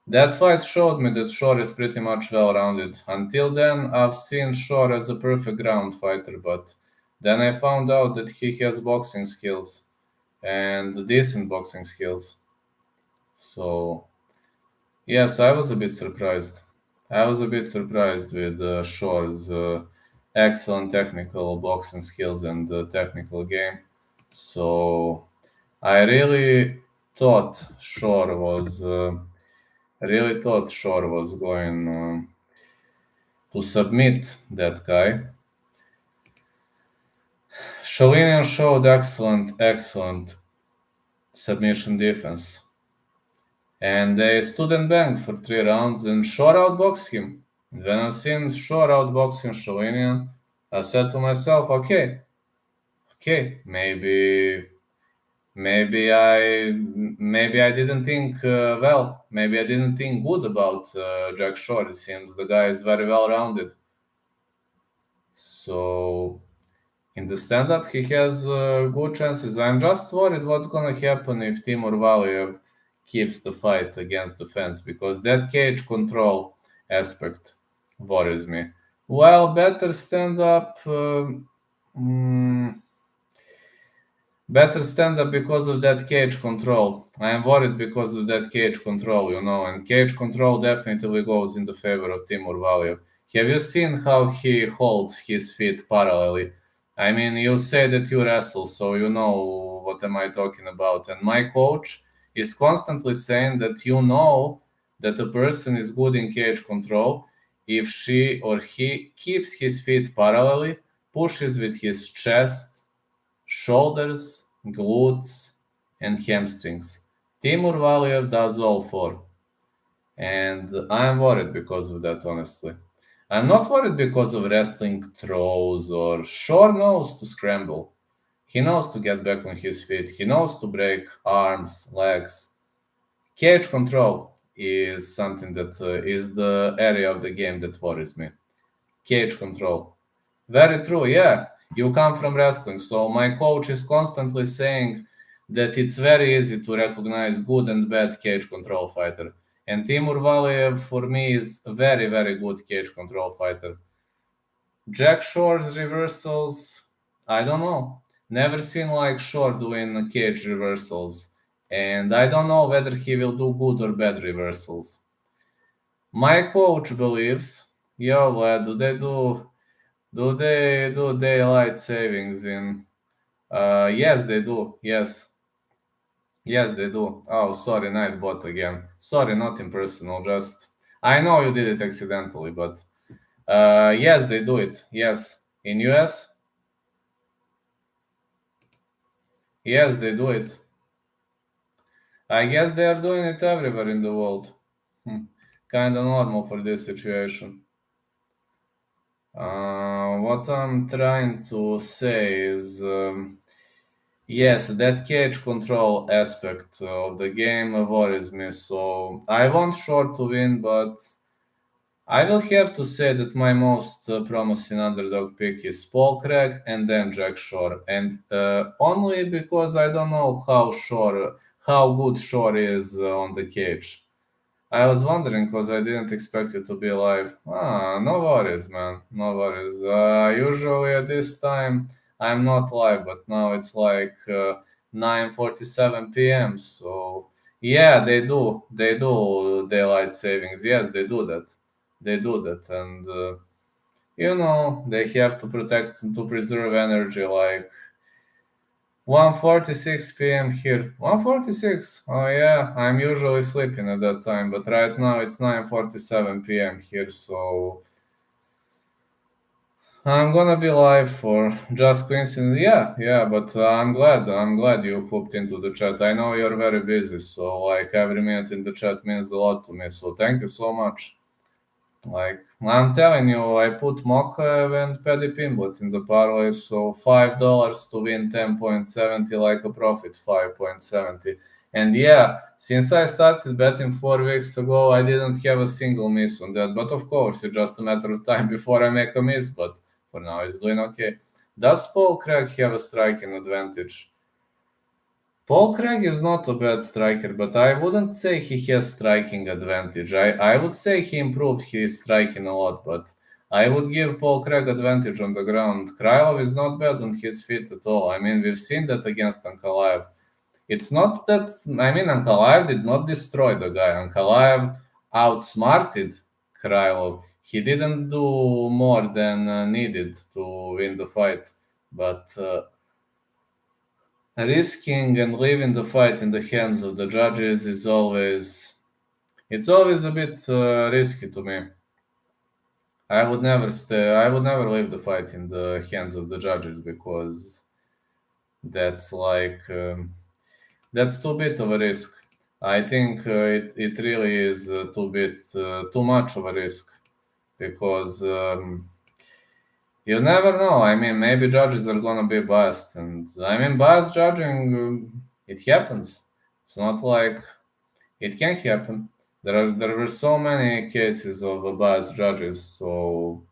That fight showed me that Shore is pretty much well-rounded. Until then, I've seen Shore as a perfect ground fighter, but then I found out that he has boxing skills and decent boxing skills. So, yes, I was a bit surprised. I was a bit surprised with Shore's excellent technical boxing skills and technical game. So, I really thought Shore was going to submit that guy. Sholinian showed excellent submission defense. And they stood and banged for 3 rounds and Shore outboxed him. And when I seen Shore outboxing Sholinian, I said to myself, okay, maybe I didn't think maybe I didn't think good about Jack Shore. It seems the guy is very well rounded. So in the stand-up, he has good chances. I'm just worried what's gonna happen if Timor Valiev keeps the fight against the fence, because that cage control aspect worries me. Well, better stand-up. Better stand up because of that cage control. I am worried because of that cage control, and cage control definitely goes in the favor of Timur Valiev. Have you seen how he holds his feet parallelly? I mean, you say that you wrestle, so you know what am I talking about. And my coach is constantly saying that that a person is good in cage control if she or he keeps his feet parallelly, pushes with his chest, shoulders, glutes, and hamstrings. Timur Valiev does all four. And I'm worried because of that, honestly. I'm not worried because of wrestling throws or Shore knows to scramble. He knows to get back on his feet. He knows to break arms, legs. Cage control is something that is the area of the game that worries me. Cage control. Very true, yeah. You come from wrestling, so my coach is constantly saying that it's very easy to recognize good and bad cage control fighter. And Timur Valiev, for me, is a very, very good cage control fighter. Jack Shore's reversals, I don't know. Never seen like Shore doing cage reversals. And I don't know whether he will do good or bad reversals. My coach believes, yo, lad, do they do daylight savings in? Yes, they do. Yes, yes, they do. Oh, sorry, Nightbot again. Sorry, nothing personal. Just I know you did it accidentally, but yes, they do it. Yes, in US, yes, they do it. I guess they are doing it everywhere in the world. Kind of normal for this situation. What I'm trying to say is. Yes, that cage control aspect of the game worries me. So I want Short to win, but I will have to say that my most promising underdog pick is Paul Craig and then Jack Shore, and only because I don't know how good Shore is on the cage. I was wondering because I didn't expect it to be live. No worries, man. No worries. Usually at this time I'm not live, but now it's like 9:47 p.m. So yeah, they do. They do daylight savings. Yes, they do that. They do that, and they have to protect to preserve energy. Like 1:46 p.m. here. 1:46. Oh yeah, I'm usually sleeping at that time, but right now it's 9:47 p.m. here, so I'm gonna be live for just coincidence. Yeah, but I'm glad you hooked into the chat. I know you're very busy, so like every minute in the chat means a lot to me. So thank you so much. Like I'm telling you, I put Mokaev and Paddy Pimblett in the parlay, so $5 to win 10.70, like a profit 5.70. And yeah, since I started betting 4 weeks ago, I didn't have a single miss on that. But of course, it's just a matter of time before I make a miss. But for now, it's doing okay. Does Paul Craig have a striking advantage? Paul Craig is not a bad striker, but I wouldn't say he has striking advantage. I would say he improved his striking a lot, but I would give Paul Craig advantage on the ground. Krylov is not bad on his feet at all. I mean, we've seen that against Ankalaev. It's not that, I mean, Ankalaev did not destroy the guy. Ankalaev outsmarted Krylov. He didn't do more than needed to win the fight, but risking and leaving the fight in the hands of the judges is always a bit risky to me. I would never leave the fight in the hands of the judges because that's that's too bit of a risk. I think it really is too much of a risk because you never know. I mean, maybe judges are gonna be biased, and I mean, biased judging, it happens. It's not like it can happen. There were so many cases of biased judges. So,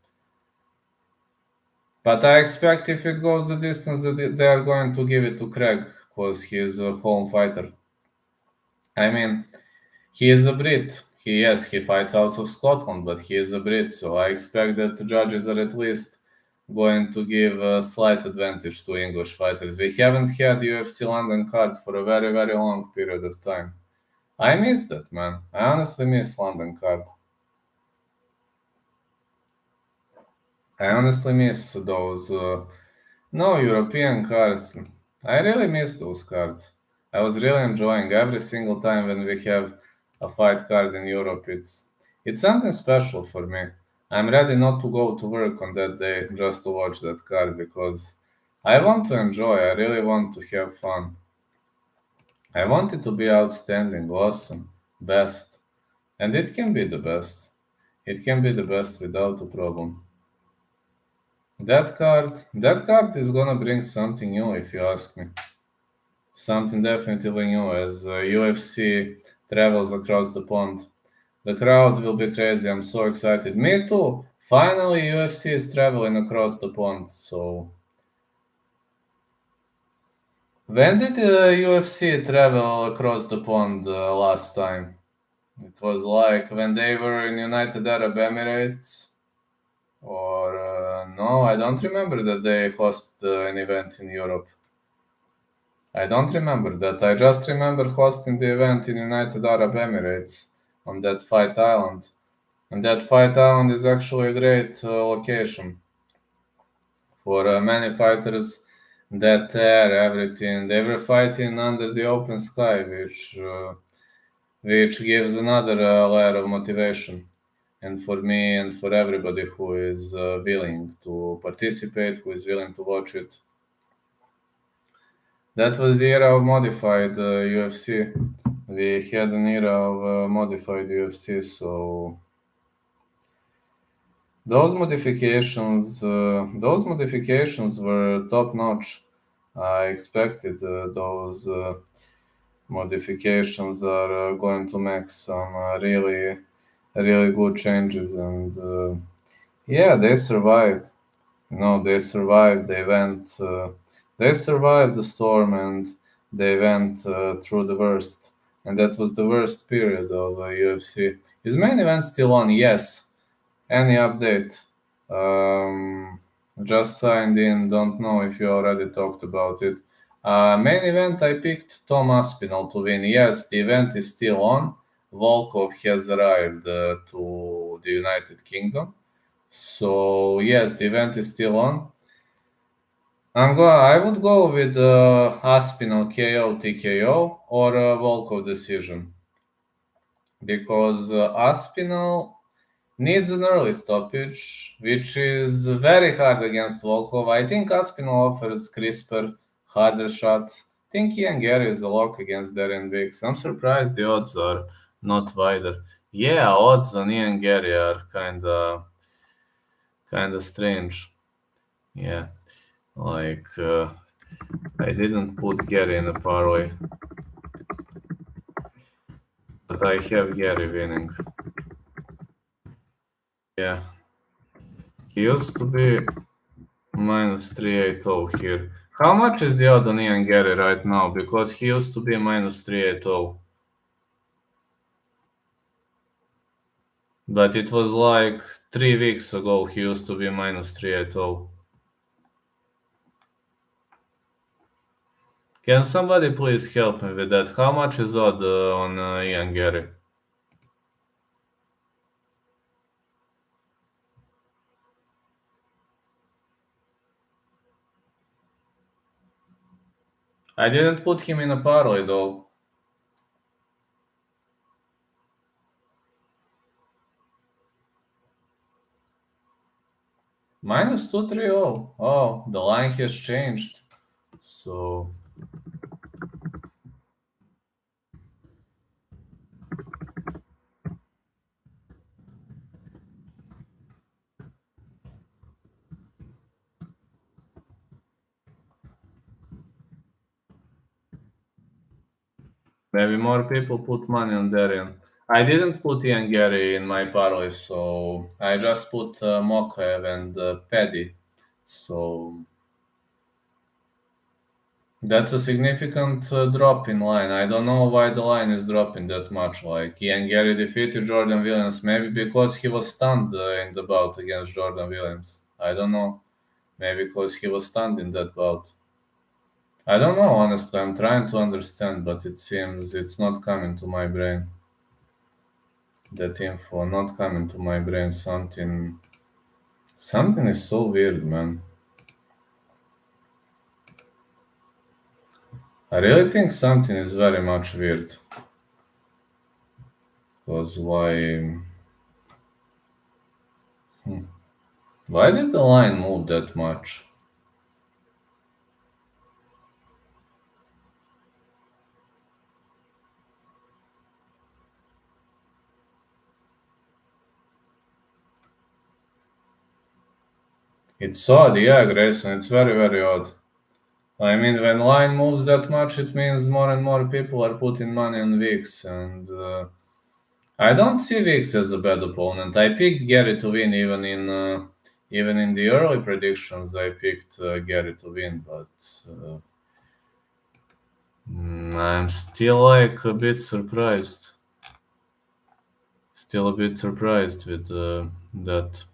but I expect if it goes the distance that they are going to give it to Craig because he is a home fighter. I mean, he is a Brit. He fights out of Scotland, but he is a Brit, so I expect that the judges are at least going to give a slight advantage to English fighters. We haven't had UFC London card for a very, very long period of time. I miss that, man. I honestly miss London card. I honestly miss those no European cards. I really miss those cards. I was really enjoying every single time when we have a fight card in Europe. It's something special for me. I'm ready not to go to work on that day just to watch that card because I want to enjoy. I really want to have fun. I want it to be outstanding, awesome, best. And it can be the best. It can be the best without a problem. That card is gonna bring something new, if you ask me. Something definitely new as UFC travels across the pond. The crowd will be crazy. I'm so excited. Me too. Finally, UFC is traveling across the pond. So, when did UFC travel across the pond last time? It was like when they were in United Arab Emirates. Or no, I don't remember that they host an event in Europe. I don't remember that. I just remember hosting the event in United Arab Emirates on that fight island. And that fight island is actually a great location for many fighters that air everything. They were fighting under the open sky, which gives another layer of motivation. And for me and for everybody who is willing to participate, who is willing to watch it. That was the era of modified UFC. We had an era of modified UFC, so those modifications were top notch. I expected those modifications are going to make some really good changes, and yeah, they survived. They survived. They survived the storm, and they went through the worst. And that was the worst period of UFC. Is main event still on? Yes. Any update? Just signed in. Don't know if you already talked about it. Main event, I picked Tom Aspinall to win. Yes, the event is still on. Volkov has arrived to the United Kingdom. So yes, the event is still on. I would go with Aspinall KO TKO or Volkov decision because Aspinall needs an early stoppage, which is very hard against Volkov. I think Aspinall offers crisper, harder shots. I think Ian Gary is a lock against Darren Vicks. I'm surprised the odds are not wider. Yeah, odds on Ian Gary are kinda strange. Yeah, like I didn't put Gary in a parlay, but I have Gary winning. Yeah, he used to be minus 380 here. How much is the odd on Ian Gary right now? Because he used to be minus 380. But it was like 3 weeks ago he used to be minus 380. Can somebody please help me with that? How much is odd on Ian Gary? I didn't put him in a parlay though. Minus 230. Oh, the line has changed. So maybe more people put money on Darian. I didn't put Ian Gary in my parlay, so I just put Mokaev and Paddy. So that's a significant drop in line. I don't know why the line is dropping that much. Like Ian Gary defeated Jordan Williams, maybe because he was stunned in the bout against Jordan Williams. I don't know. Maybe because he was stunned in that bout. I don't know, honestly. I'm trying to understand, but it seems it's not coming to my brain. That info not coming to my brain. Something is so weird, man. I really think something is very much weird. Because why did the line move that much? It's odd, yeah, Grayson. It's very, very odd. I mean, when line moves that much, it means more and more people are putting money on Vix, and I don't see Vix as a bad opponent. I picked Gary to win even in the early predictions. I picked Gary to win, but I'm still like a bit surprised. Still a bit surprised with that.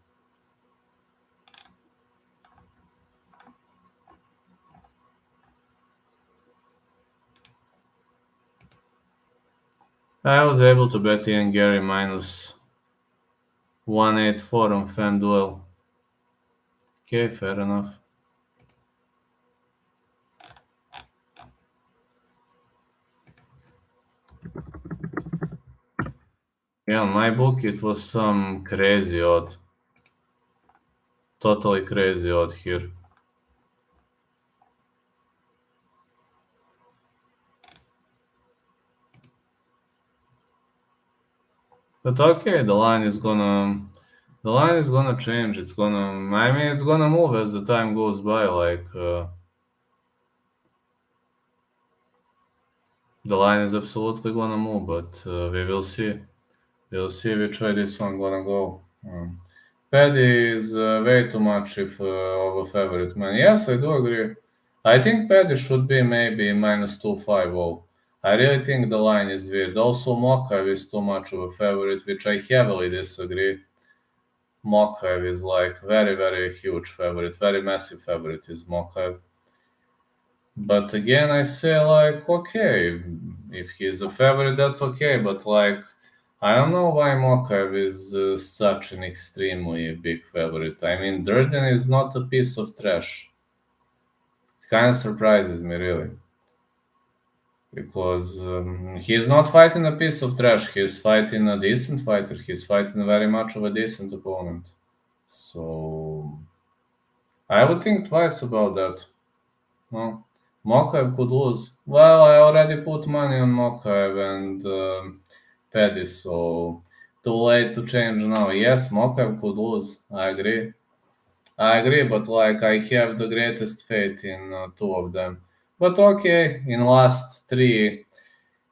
I was able to bet Ian Gary minus 184 on FanDuel. Okay, fair enough. Yeah, on my book it was some crazy odd. Totally crazy odd here. But okay, the line is gonna change. It's gonna move as the time goes by. Like the line is absolutely gonna move, but we will see. We'll see which way this one gonna go. Paddy is way too much of a favorite, man. Yes, I do agree. I think Paddy should be maybe minus 250. I really think the line is weird. Also, Mokaev is too much of a favorite, which I heavily disagree. Mokaev is like very, very huge favorite, very massive favorite is Mokaev. But again, I say like, okay, if he's a favorite, that's okay. But like, I don't know why Mokaev is such an extremely big favorite. I mean, Durden is not a piece of trash. It kind of surprises me, really. Because he's not fighting a piece of trash. He's fighting a decent fighter. He's fighting very much of a decent opponent. So I would think twice about that. No, Mokaev could lose. Well, I already put money on Mokaev and Paddy, so too late to change now. Yes, Mokaev could lose. I agree. But like I have the greatest faith in two of them. But okay, in last three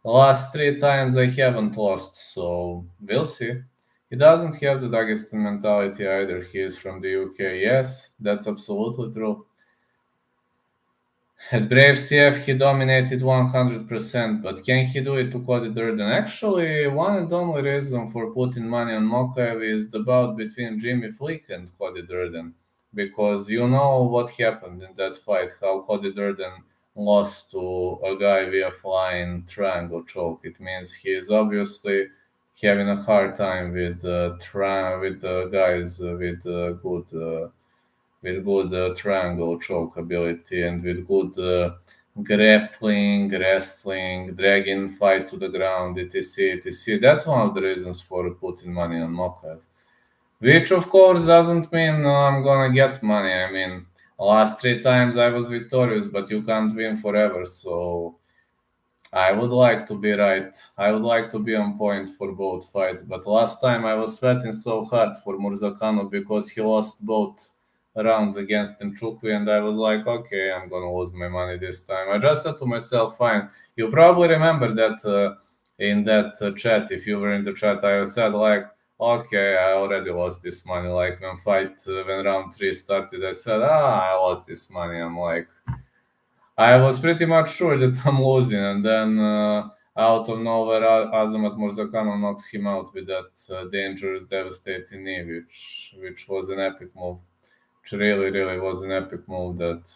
times I haven't lost, so we'll see. He doesn't have the Dagestan mentality either. He is from the UK. Yes, that's absolutely true. At Brave CF, he dominated 100%, but can he do it to Cody Durden? Actually, one and only reason for putting money on Mokaev is the bout between Jimmy Flick and Cody Durden. Because you know what happened in that fight, how Cody Durden lost to a guy via flying triangle choke. It means he is obviously having a hard time with guys with good triangle choke ability and with good grappling, wrestling, dragging fight to the ground, etc. etc. That's one of the reasons for putting money on Mokaev. Which, of course, doesn't mean I'm gonna get money. I mean, last 3 times I was victorious, but you can't win forever. So I would like to be right. I would like to be on point for both fights. But last time I was sweating so hard for Murzakanov because he lost both rounds against Nchukwi, and I was like, okay, I'm gonna lose my money this time. I just said to myself, fine. You probably remember that in that chat, if you were in the chat, I said like, okay, I already lost this money. Like when round 3 started, I said, I lost this money. I'm like, I was pretty much sure that I'm losing, and then out of nowhere, Azamat Murzakanov knocks him out with that dangerous, devastating knee, which was an epic move. Which really, really was an epic move that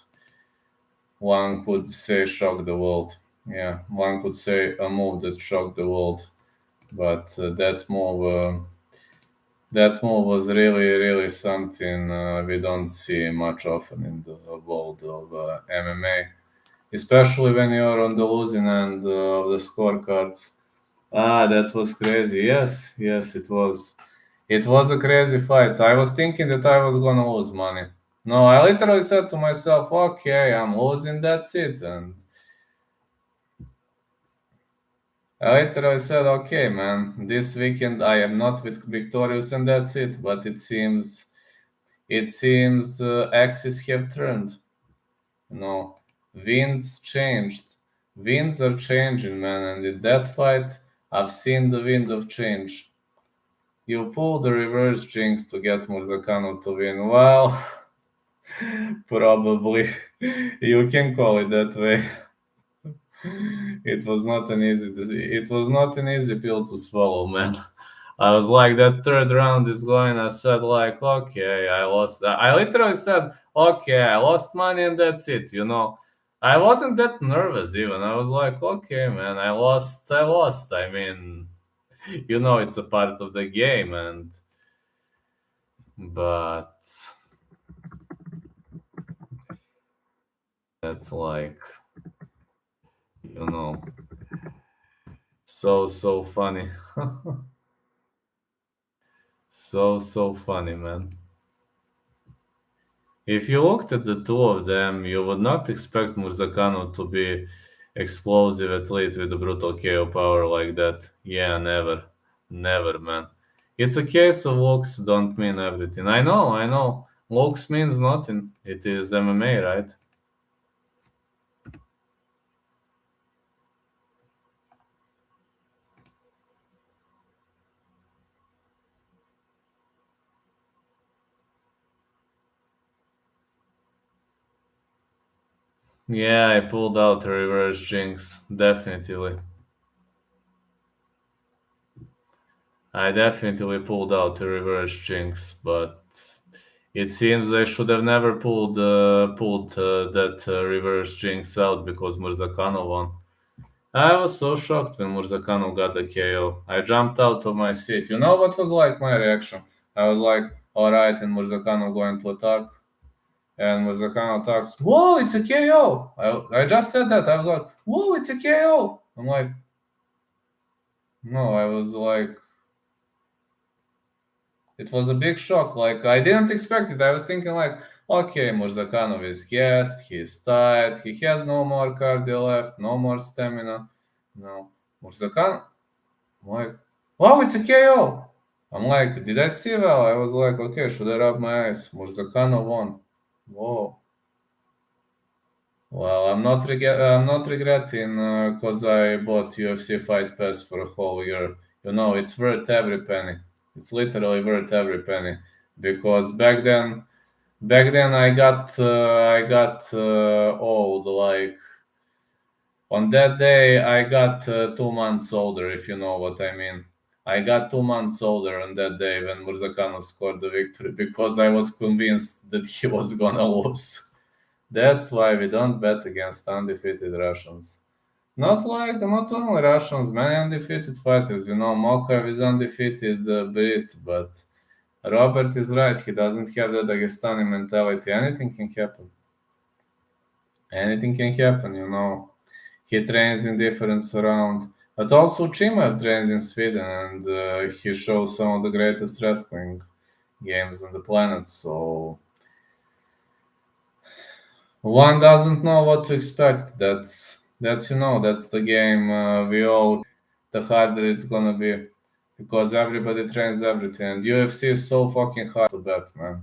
one could say shocked the world. Yeah, one could say a move that shocked the world. But that move was really, really something we don't see much often in the world of MMA, especially when you're on the losing end of the scorecards. That was crazy. Yes, yes, it was. It was a crazy fight. I was thinking that I was gonna lose money. No, I literally said to myself, okay, I'm losing, that's it. And I literally said, okay, man, this weekend I am not victorious and that's it. But it seems axes have turned. No, winds changed. Winds are changing, man. And in that fight, I've seen the wind of change. You pulled the reverse jinx to get Murzakanov to win. Well, probably. You can call it that way. It was not an easy pill to swallow, man. I was like, that third round is going. I said, like, okay, I lost. I literally said, okay, I lost money and that's it. I wasn't that nervous even. I was like, okay, man, I lost. I lost. I mean, it's a part of the game, but that's like, you know, so funny, so funny, man. If you looked at the two of them, you would not expect Murzakanov to be explosive athlete with a brutal KO power like that. Yeah, never. Never, man. It's a case of looks don't mean everything. I know. Looks means nothing. It is MMA, right? Yeah, I pulled out a reverse jinx. Definitely. I definitely pulled out a reverse jinx, but it seems I should have never pulled that reverse jinx out because Murzakanov won. I was so shocked when Murzakanov got the KO. I jumped out of my seat. You know what was like my reaction? I was like, all right, and Murzakanov going to attack. And Murzakanov attacks. Whoa, it's a KO! I just said that. I was like, whoa, it's a KO! I'm like, no, I was like, it was a big shock. Like, I didn't expect it. I was thinking, like, okay, Murzakanov is gassed, he's tired, he has no more cardio left, no more stamina. No. Murzakanov, I'm like, wow, it's a KO. I'm like, did I see well? I was like, okay, should I rub my eyes? Murzakanov won. Whoa. Well, I'm not regretting because I bought UFC Fight Pass for a whole year. It's worth every penny. It's literally worth every penny because back then I got old. Like on that day, I got 2 months older, if you know what I mean. I got 2 months older on that day when Murzakanov scored the victory because I was convinced that he was gonna lose. That's why we don't bet against undefeated Russians. Not only Russians, many undefeated fighters. Mokaev is undefeated Brit, but Robert is right. He doesn't have that Dagestani mentality. Anything can happen. Anything can happen. He trains in different surround. But also Chimaev trains in Sweden, and he shows some of the greatest wrestling games on the planet. So one doesn't know what to expect. That's the game we all. The harder it's gonna be because everybody trains everything, and UFC is so fucking hard to bet, man.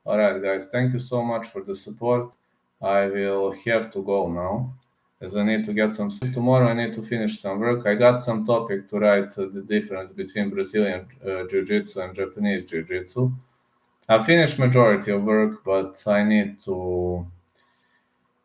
All right, guys, thank you so much for the support. I will have to go now as I need to get some sleep. Tomorrow I need to finish some work. I got some topic to write the difference between Brazilian Jiu-Jitsu and Japanese Jiu-Jitsu. I finished majority of work, but I need to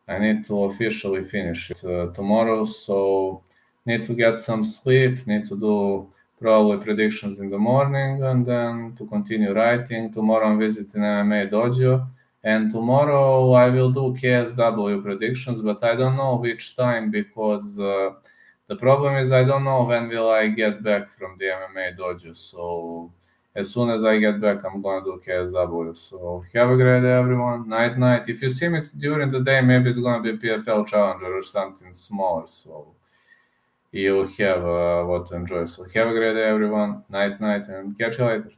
officially finish it tomorrow, so need to get some sleep, need to do probably predictions in the morning, and then to continue writing. Tomorrow I'm visiting MMA dojo, and tomorrow I will do KSW predictions, but I don't know which time because the problem is I don't know when will I get back from the MMA dojo, so as soon as I get back, I'm gonna do KSW. So have a great day, everyone. Night, night. If you see me during the day, maybe it's gonna be a PFL Challenger or something smaller. So you'll have what to enjoy. So have a great day, everyone. Night, night, and catch you later.